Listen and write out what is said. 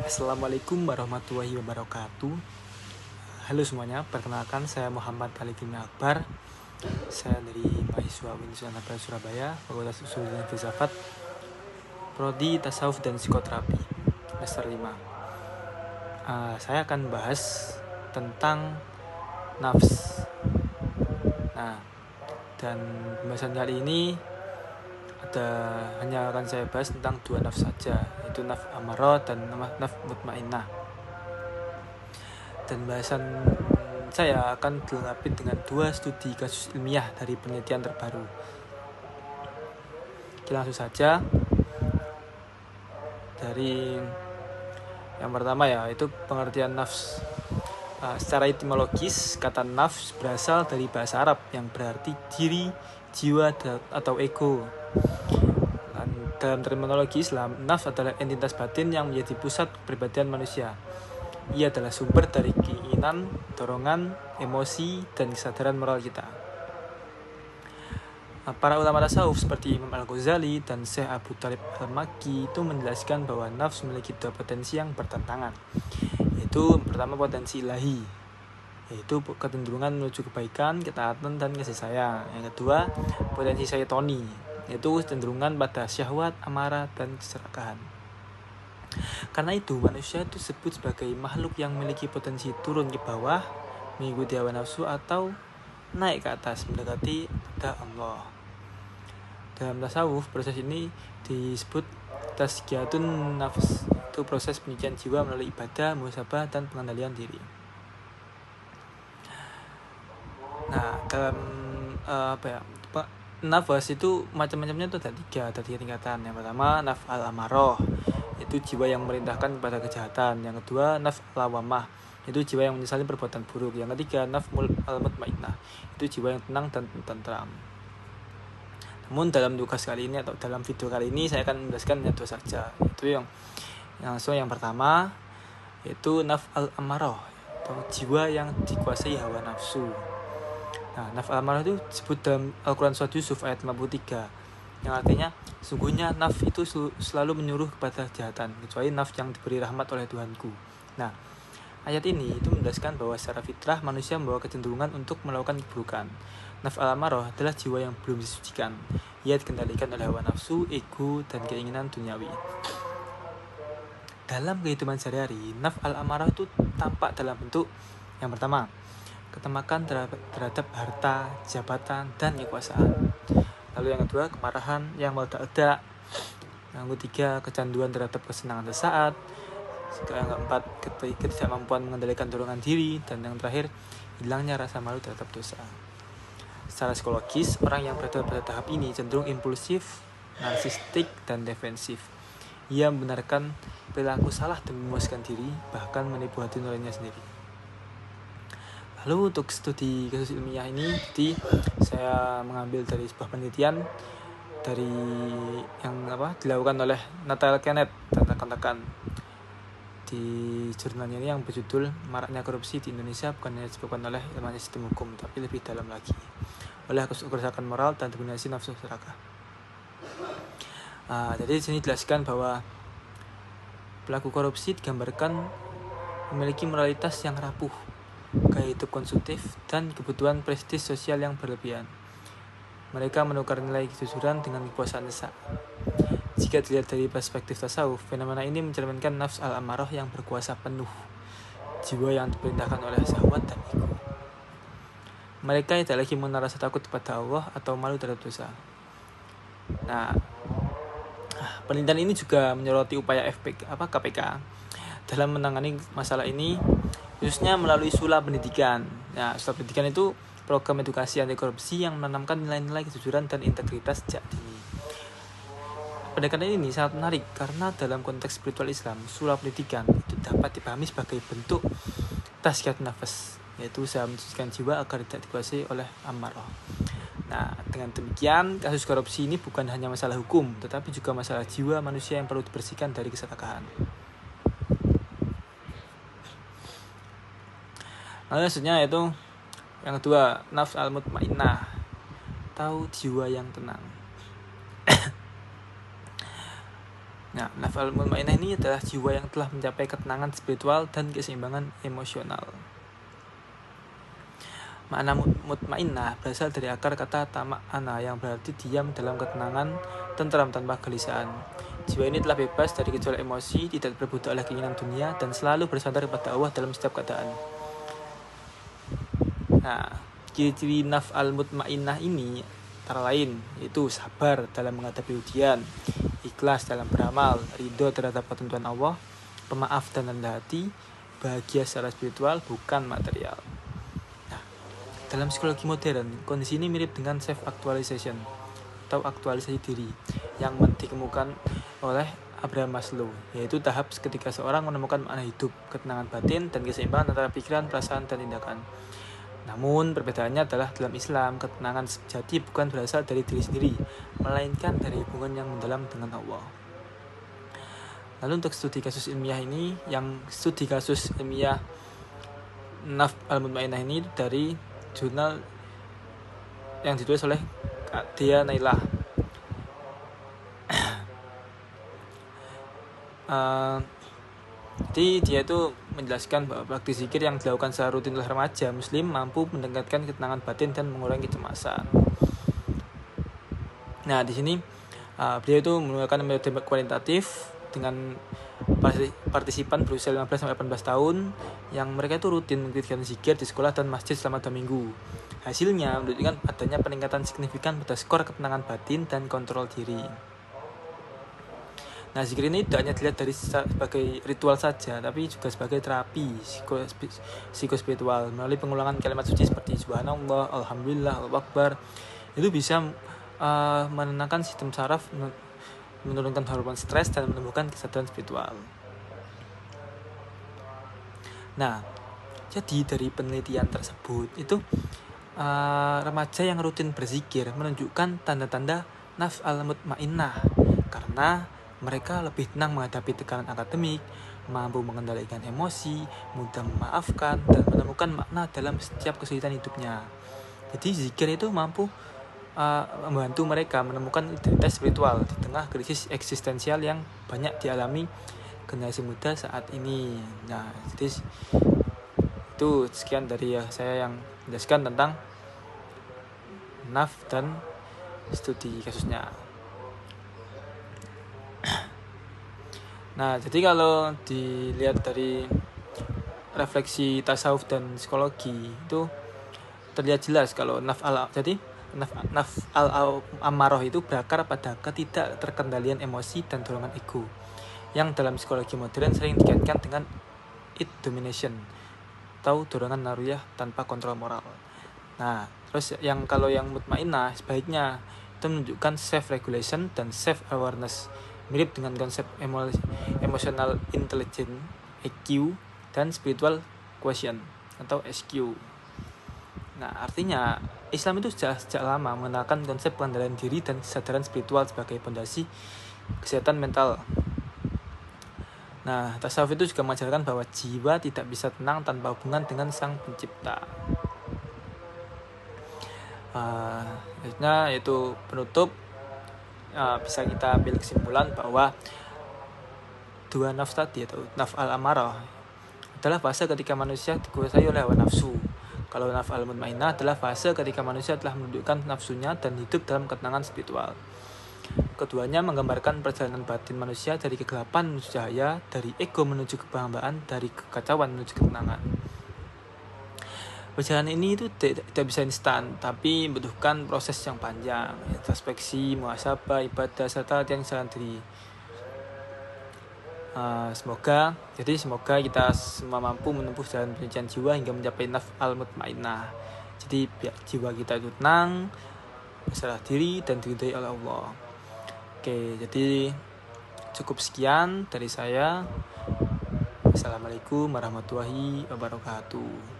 Assalamualaikum warahmatullahi wabarakatuh. Halo semuanya, perkenalkan saya Muhammad Alidin Akbar. Saya dari mahasiswa Universitas Surabaya, Fakultas Usul dan Filsafat, Prodi Tasawuf dan Psikoterapi, semester 5. Saya akan bahas tentang nafs. Dan pembahasan kali ini hanya akan saya bahas tentang dua nafs saja, yaitu nafs amarah dan nafs mutmainnah. Dan bahasan saya akan dilengkapi dengan 2 studi kasus ilmiah dari penelitian terbaru. Kita langsung saja dari yang pertama, yaitu pengertian nafs. Secara etimologis, kata nafs berasal dari bahasa Arab yang berarti diri, jiwa, atau ego. Dan dalam terminologi Islam, nafs adalah entitas batin yang menjadi pusat kepribadian manusia. Ia adalah sumber dari keinginan, dorongan, emosi, dan kesadaran moral kita. Para ulama tasawuf seperti Imam Al-Ghazali dan Syekh Abu Thalib Al-Makki itu menjelaskan bahwa nafs memiliki 2 potensi yang bertentangan, yaitu pertama potensi ilahi, yaitu kecenderungan menuju kebaikan, ketaatan, dan kasih sayang. Yang kedua, potensi syaitoni, yaitu kecenderungan pada syahwat, amarah, dan keserakahan. Karena itu, manusia itu disebut sebagai makhluk yang memiliki potensi turun ke bawah, mengikuti hawa nafsu, atau naik ke atas, mendekati kepada Allah. Dalam tasawuf, proses ini disebut tazkiyatun nafs, itu proses penyucian jiwa melalui ibadah, muhasabah, dan pengendalian diri. Dalam nafas itu macam-macamnya itu ada 3 tingkatan. Yang pertama, nafs al-amarah, itu jiwa yang merintahkan kepada kejahatan. Yang kedua, nafs al-lawamah, itu jiwa yang menyesali perbuatan buruk. Yang ketiga, nafs al-mutmainnah, itu jiwa yang tenang dan tentram. Namun dalam tugas kali ini atau dalam video kali ini saya akan menjelaskan hanya 2 saja. Itu yang pertama, yaitu nafs al-amarah, atau jiwa yang dikuasai hawa nafsu. Nafs al-amarah itu disebut dalam Al-Quran Surat Yusuf ayat 53, yang artinya sungguhnya nafs itu selalu menyuruh kepada kejahatan, kecuali nafs yang diberi rahmat oleh Tuhanku. Ayat ini itu menjelaskan bahwa secara fitrah manusia membawa kecenderungan untuk melakukan keburukan. Nafs al-amarah adalah jiwa yang belum disucikan. Ia dikendalikan oleh hawa nafsu, ego, dan keinginan duniawi. Dalam kehidupan sehari-hari, nafs al-amarah itu tampak dalam bentuk yang pertama, ketamakan terhadap harta, jabatan, dan kekuasaan. Lalu yang kedua, kemarahan yang meledak-ledak. Yang ketiga, kecanduan terhadap kesenangan sesaat. Yang keempat, ketidakmampuan mengendalikan dorongan diri. Dan yang terakhir, hilangnya rasa malu terhadap dosa. Secara psikologis, orang yang berada pada tahap ini cenderung impulsif, narsistik, dan defensif. Ia membenarkan perilaku salah demi memuaskan diri, bahkan menipu hati nuraninya sendiri. Lalu untuk studi kasus ilmiah ini, jadi saya mengambil dari sebuah penelitian yang dilakukan oleh Nathaniel Kenneth dan rekan-rekan di jurnalnya ini yang berjudul Maraknya Korupsi di Indonesia bukan hanya disebabkan oleh ilmunya sistem hukum, tapi lebih dalam lagi oleh kerusakan moral dan dominasi nafsu serakah. Jadi di sini dijelaskan bahwa pelaku korupsi digambarkan memiliki moralitas yang rapuh, gaya hidup konsumtif, dan kebutuhan prestis sosial yang berlebihan. Mereka menukar nilai kejujuran dengan kepuasan sesaat. Jika dilihat dari perspektif tasawuf, fenomena ini mencerminkan nafs al-amarah yang berkuasa penuh, jiwa yang diperintahkan oleh syahwat dan ego. Mereka tidak lagi mengenal rasa takut kepada Allah atau malu terhadap dosa. Penelitian ini juga menyoroti upaya KPK dalam menangani masalah ini, khususnya melalui Sula Pendidikan. Sula Pendidikan itu program edukasi anti korupsi yang menanamkan nilai-nilai kejujuran dan integritas sejak dini. Pendekatan ini sangat menarik karena dalam konteks spiritual Islam, Sula Pendidikan itu dapat dipahami sebagai bentuk tazkiyatun nafs, yaitu usaha mensucikan jiwa agar tidak dikuasai oleh amarah. Dengan demikian, kasus korupsi ini bukan hanya masalah hukum, tetapi juga masalah jiwa manusia yang perlu dibersihkan dari keserakahan. Lalu selanjutnya yaitu yang kedua, nafs al-mutmainnah, atau jiwa yang tenang. Nah, nafs al-mutmainnah ini adalah jiwa yang telah mencapai ketenangan spiritual dan keseimbangan emosional. Makna mutmainnah berasal dari akar kata tama'ana yang berarti diam dalam ketenangan, tentram tanpa kegelisahan. Jiwa ini telah bebas dari gejolak emosi, tidak berbudak oleh keinginan dunia, dan selalu bersandar kepada Allah dalam setiap keadaan. Nah, ciri-ciri nafs al-mutmainnah ini antara lain yaitu sabar dalam menghadapi ujian, ikhlas dalam beramal, ridho terhadap ketentuan Allah, pemaaf dan rendah hati, bahagia secara spiritual bukan material. Nah, dalam psikologi modern, kondisi ini mirip dengan self-actualization atau aktualisasi diri yang dikemukakan oleh Abraham Maslow, yaitu tahap ketika seorang menemukan makna hidup, ketenangan batin, dan keseimbangan antara pikiran, perasaan, dan tindakan. Namun perbedaannya adalah dalam Islam, ketenangan sejati bukan berasal dari diri sendiri, melainkan dari hubungan yang mendalam dengan Allah. Lalu untuk studi kasus ilmiah ini, studi kasus ilmiah nafs al-mutmainnah ini dari jurnal yang ditulis oleh Dea Naila. Jadi dia itu menjelaskan bahwa praktik zikir yang dilakukan secara rutin oleh remaja muslim mampu meningkatkan ketenangan batin dan mengurangi kecemasan. Nah, di sini beliau itu menggunakan metode kualitatif dengan partisipan berusia 15-18 tahun yang mereka itu rutin mengikuti zikir di sekolah dan masjid selama 2 minggu. Hasilnya menunjukkan adanya peningkatan signifikan pada skor ketenangan batin dan kontrol diri. Nah, zikir ini tidak hanya dilihat dari sebagai ritual saja, tapi juga sebagai terapi psikospiritual melalui pengulangan kalimat suci seperti subhanallah, alhamdulillah, Allahu akbar. Itu bisa menenangkan sistem saraf, menurunkan hormon stres dan menumbuhkan kesadaran spiritual. Nah, jadi dari penelitian tersebut itu remaja yang rutin berzikir menunjukkan tanda-tanda nafs al-mutmainnah karena mereka lebih tenang menghadapi tekanan akademik, mampu mengendalikan emosi, mudah memaafkan, dan menemukan makna dalam setiap kesulitan hidupnya. Jadi zikir itu mampu membantu mereka menemukan identitas spiritual di tengah krisis eksistensial yang banyak dialami generasi muda saat ini. Nah, jadi itu sekian dari saya yang menjelaskan tentang nafs dan studi kasusnya. Nah, jadi kalau dilihat dari refleksi tasawuf dan psikologi itu terlihat jelas kalau nafs al-amarah itu berakar pada ketidakterkendalian emosi dan dorongan ego yang dalam psikologi modern sering dikaitkan dengan id domination atau dorongan naruyah tanpa kontrol moral. Nah, terus kalau yang mutmainnah sebaiknya itu menunjukkan self regulation dan self awareness, mirip dengan konsep emotional intelligence EQ dan spiritual quotient atau SQ. Nah, artinya Islam itu sejak lama mengenalkan konsep pengendalian diri dan kesadaran spiritual sebagai fondasi kesehatan mental. Nah, tasawuf itu juga mengajarkan bahwa jiwa tidak bisa tenang tanpa hubungan dengan Sang Pencipta. Akhirnya itu penutup, bisa kita ambil kesimpulan bahwa dua nafs tadi atau nafs al-amarah adalah fase ketika manusia dikuasai oleh hawa nafsu. Kalau nafs al-mutmainnah adalah fase ketika manusia telah menundukkan nafsunya dan hidup dalam ketenangan spiritual. Keduanya menggambarkan perjalanan batin manusia dari kegelapan menuju cahaya, dari ego menuju kehambaan, dari kekacauan menuju ketenangan. Perjalanan ini itu tidak bisa instan, tapi membutuhkan proses yang panjang, introspeksi, muhasabah, ibadah, serta latihan kesadaran diri. Semoga kita semua mampu menempuh jalan penyucian jiwa hingga mencapai nafs al-mutmainnah. Jadi biar jiwa kita itu tenang, berserah diri dan diridhai oleh Allah. Oke, jadi cukup sekian dari saya. Assalamualaikum warahmatullahi wabarakatuh.